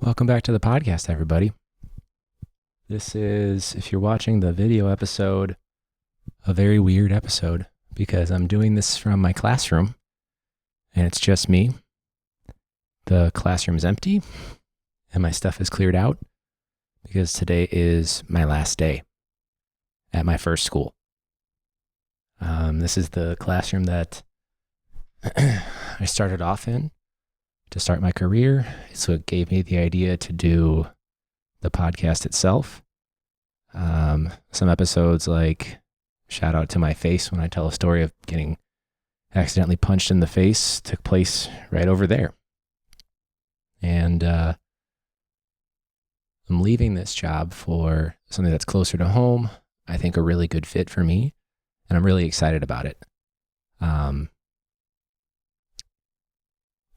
Welcome back to the podcast, everybody. This is, if you're watching the video episode, a very weird episode because I'm doing this from my classroom and it's just me. The classroom is empty and my stuff is cleared out because today is my last day at my first school. This is the classroom that I started off in to start my career. So it gave me the idea to do the podcast itself. Some episodes like shout out to my face when I tell a story of getting accidentally punched in the face took place right over there. And I'm leaving this job for something that's closer to home. I think a really good fit for me, and I'm really excited about it.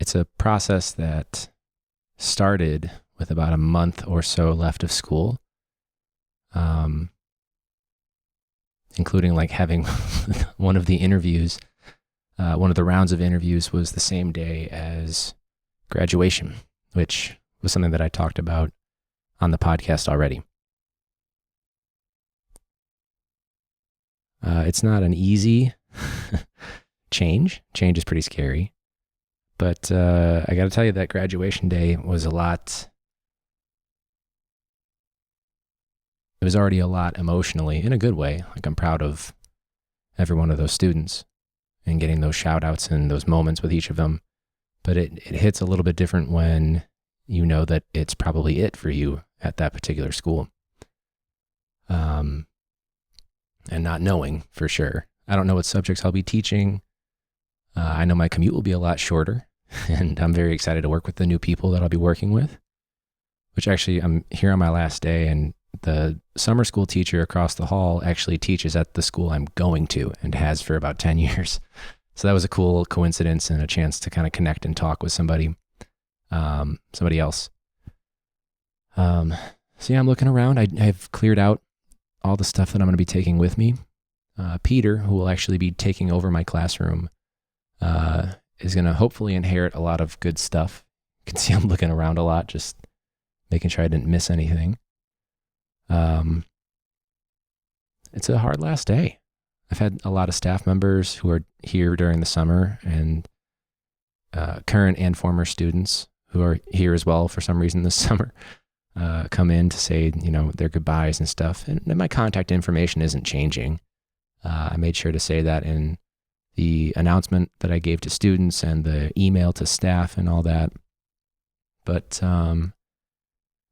It's a process that started with about a month or so left of school, including like having one of the interviews, one of the rounds of interviews was the same day as graduation, which was something that I talked about on the podcast already. It's not an easy change. Change is pretty scary. But I got to tell you that graduation day was it was already a lot emotionally, in a good way. Like I'm proud of every one of those students and getting those shout outs and those moments with each of them. But it hits a little bit different when you know that it's probably it for you at that particular school. And not knowing for sure. I don't know what subjects I'll be teaching. I know my commute will be a lot shorter. And I'm very excited to work with the new people that I'll be working with, which actually I'm here on my last day, and the summer school teacher across the hall actually teaches at the school I'm going to and has for about 10 years. So that was a cool coincidence and a chance to kind of connect and talk with somebody else. So yeah, I'm looking around. I've cleared out all the stuff that I'm going to be taking with me. Peter, who will actually be taking over my classroom, is going to hopefully inherit a lot of good stuff. You can see I'm looking around a lot, just making sure I didn't miss anything. It's a hard last day. I've had a lot of staff members who are here during the summer and current and former students who are here as well for some reason this summer come in to say, their goodbyes and stuff. And my contact information isn't changing. I made sure to say that in the announcement that I gave to students and the email to staff and all that. But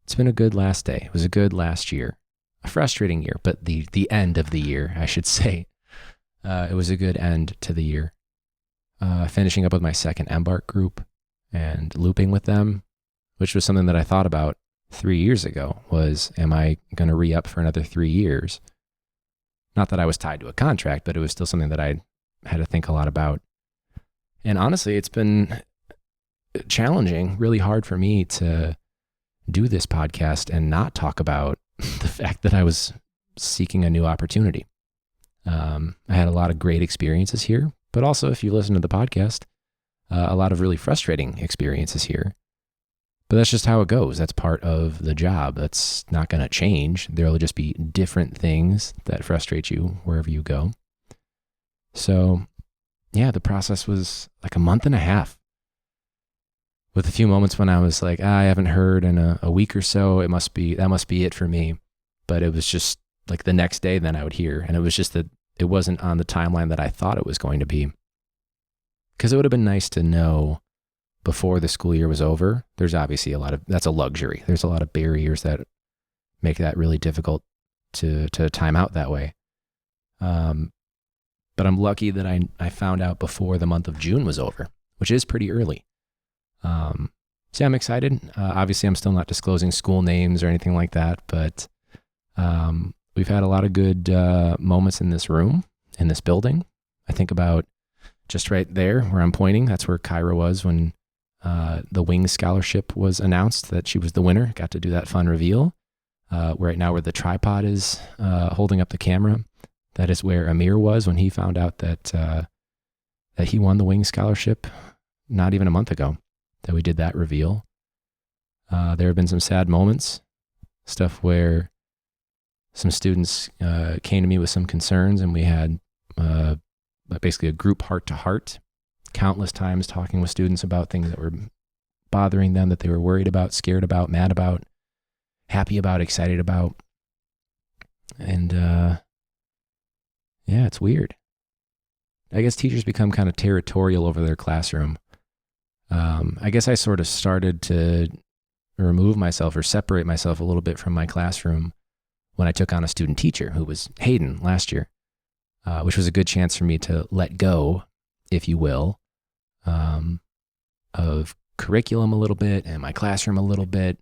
it's been a good last day. It was a good last year. A frustrating year, but the end of the year, I should say. It was a good end to the year. Finishing up with my second Embark group and looping with them, which was something that I thought about 3 years ago, was am I going to re-up for another 3 years? Not that I was tied to a contract, but it was still something that I had to think a lot about. And honestly, it's been challenging, really hard for me to do this podcast and not talk about the fact that I was seeking a new opportunity. I had a lot of great experiences here, but also if you listen to the podcast, a lot of really frustrating experiences here. But that's just how it goes. That's part of the job. That's not going to change. There will just be different things that frustrate you wherever you go. So, yeah, the process was like a month and a half, with a few moments when I was like, I haven't heard in a week or so. That must be it for me. But it was just like the next day, then I would hear, and it was just that it wasn't on the timeline that I thought it was going to be. Because it would have been nice to know before the school year was over. There's obviously that's a luxury. There's a lot of barriers that make that really difficult to time out that way. But I'm lucky that I found out before the month of June was over, which is pretty early. So yeah, I'm excited. Obviously, I'm still not disclosing school names or anything like that, but we've had a lot of good moments in this room, in this building. I think about just right there where I'm pointing. That's where Kyra was when the Wings Scholarship was announced that she was the winner. Got to do that fun reveal. Right now where the tripod is holding up the camera. That is where Amir was when he found out that he won the Wings Scholarship not even a month ago that we did that reveal. There have been some sad moments, stuff where some students came to me with some concerns, and we had basically a group heart-to-heart, countless times talking with students about things that were bothering them, that they were worried about, scared about, mad about, happy about, excited about. And yeah, it's weird. I guess teachers become kind of territorial over their classroom. I guess I sort of started to remove myself or separate myself a little bit from my classroom when I took on a student teacher who was Hayden last year, which was a good chance for me to let go, if you will, of curriculum a little bit and my classroom a little bit,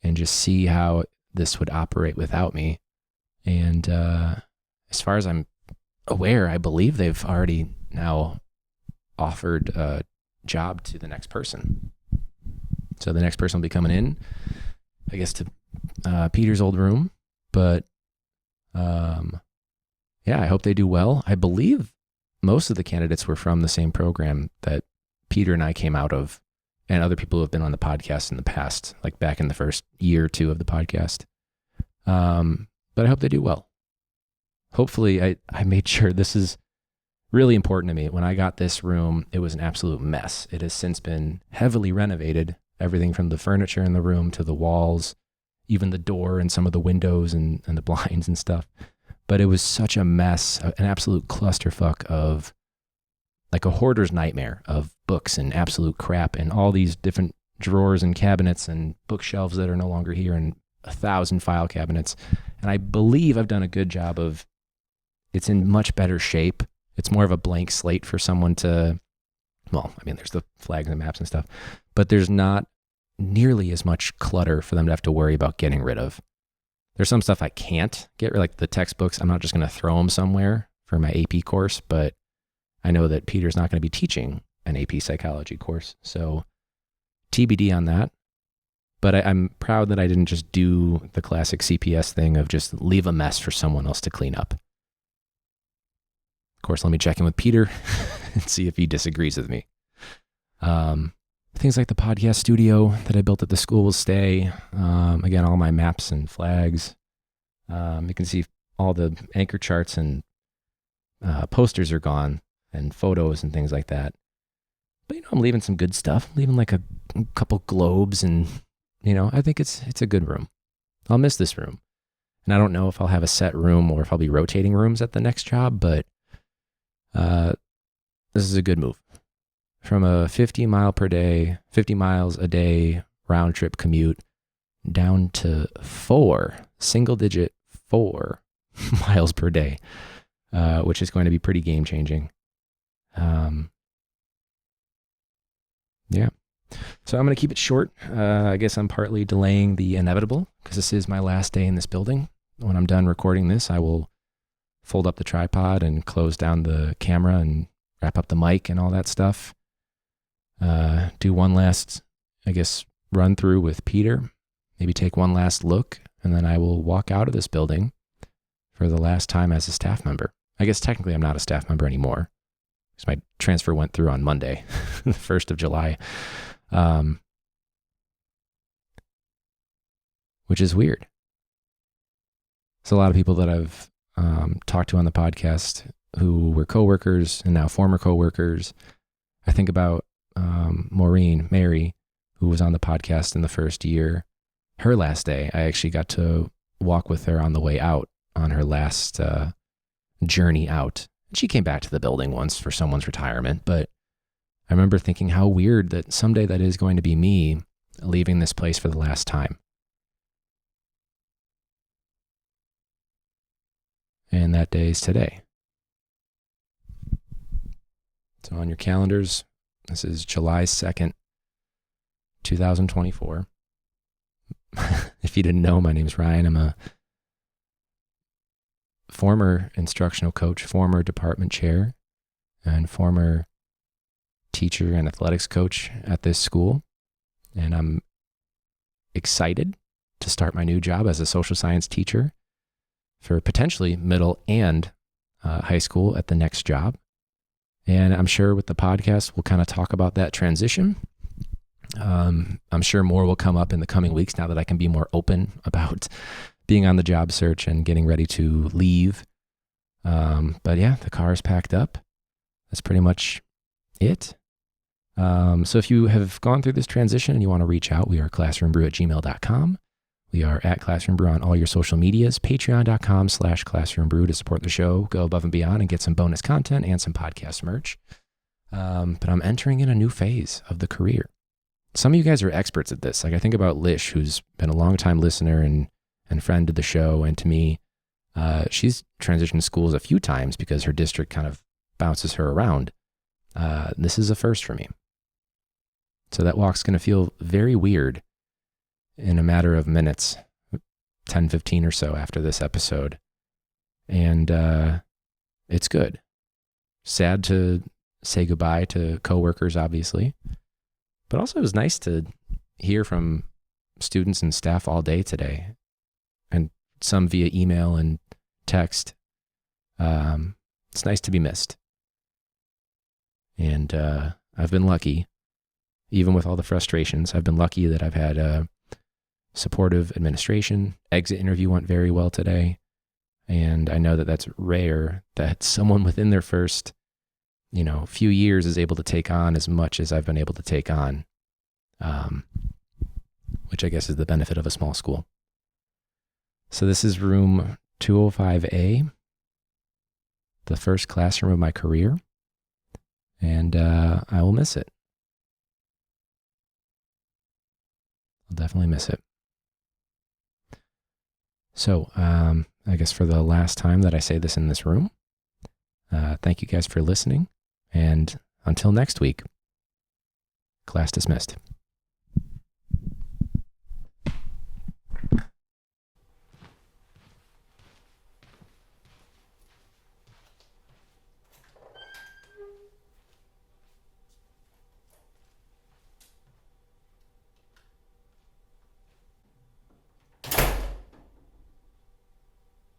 and just see how this would operate without me. And as far as I'm aware, I believe they've already now offered a job to the next person. So the next person will be coming in, I guess, to Peter's old room. But yeah, I hope they do well. I believe most of the candidates were from the same program that Peter and I came out of, and other people who have been on the podcast in the past, like back in the first year or two of the podcast. But I hope they do well. Hopefully, I made sure this is really important to me. When I got this room, it was an absolute mess. It has since been heavily renovated, everything from the furniture in the room to the walls, even the door and some of the windows and the blinds and stuff. But it was such a mess, an absolute clusterfuck of like a hoarder's nightmare of books and absolute crap and all these different drawers and cabinets and bookshelves that are no longer here and 1,000 file cabinets. And I believe I've done a good job of, it's in much better shape. It's more of a blank slate for someone to, well, I mean, there's the flags and maps and stuff, but there's not nearly as much clutter for them to have to worry about getting rid of. There's some stuff I can't get rid of, like the textbooks. I'm not just going to throw them somewhere for my AP course, but I know that Peter's not going to be teaching an AP psychology course. So TBD on that. But I'm proud that I didn't just do the classic CPS thing of just leave a mess for someone else to clean up. Of course, let me check in with Peter and see if he disagrees with me. Things like the podcast studio that I built at the school will stay. Again, all my maps and flags. You can see all the anchor charts and posters are gone, and photos and things like that. But, I'm leaving some good stuff. I'm leaving like a couple globes, and, I think it's a good room. I'll miss this room. And I don't know if I'll have a set room or if I'll be rotating rooms at the next job, but this is a good move. From a 50 miles a day round trip commute down to 4 miles per day, which is going to be pretty game changing. Yeah. So I'm going to keep it short. I guess I'm partly delaying the inevitable because this is my last day in this building. When I'm done recording this, I will fold up the tripod and close down the camera and wrap up the mic and all that stuff. Do one last, run through with Peter, maybe take one last look, and then I will walk out of this building for the last time as a staff member. I guess technically I'm not a staff member anymore because my transfer went through on Monday, the 1st of July, which is weird. There's a lot of people that I've talked to on the podcast who were coworkers and now former coworkers. I think about Mary, who was on the podcast in the first year. Her last day, I actually got to walk with her on the way out on her last journey out. She came back to the building once for someone's retirement, but I remember thinking how weird that someday that is going to be me leaving this place for the last time. And that day is today. So on your calendars, this is July 2nd, 2024. If you didn't know, my name's Ryan. I'm a former instructional coach, former department chair, and former teacher and athletics coach at this school. And I'm excited to start my new job as a social science teacher for potentially middle and high school at the next job. And I'm sure with the podcast, we'll kind of talk about that transition I'm sure more will come up in the coming weeks now that I can be more open about being on the job search and getting ready to leave. But yeah, the car is packed up. That's pretty much it. So if you have gone through this transition and you want to reach out, we are classroombrew@gmail.com. We are at Classroom Brew on all your social medias, patreon.com/classroombrew to support the show, go above and beyond and get some bonus content and some podcast merch. But I'm entering in a new phase of the career. Some of you guys are experts at this. Like I think about Lish, who's been a longtime listener and friend to the show and to me. She's transitioned schools a few times because her district kind of bounces her around. This is a first for me. So that walk's going to feel very weird in a matter of minutes, 10, 15 or so after this episode. And it's good. Sad to say goodbye to coworkers, obviously. But also it was nice to hear from students and staff all day today. And some via email and text. It's nice to be missed. And I've been lucky, even with all the frustrations, I've been lucky that I've had a supportive administration. Exit interview went very well today. And I know that that's rare that someone within their first, few years is able to take on as much as I've been able to take on, which I guess is the benefit of a small school. So this is room 205A, the first classroom of my career. And I will miss it. I'll definitely miss it. So I guess for the last time that I say this in this room, thank you guys for listening. And until next week, class dismissed.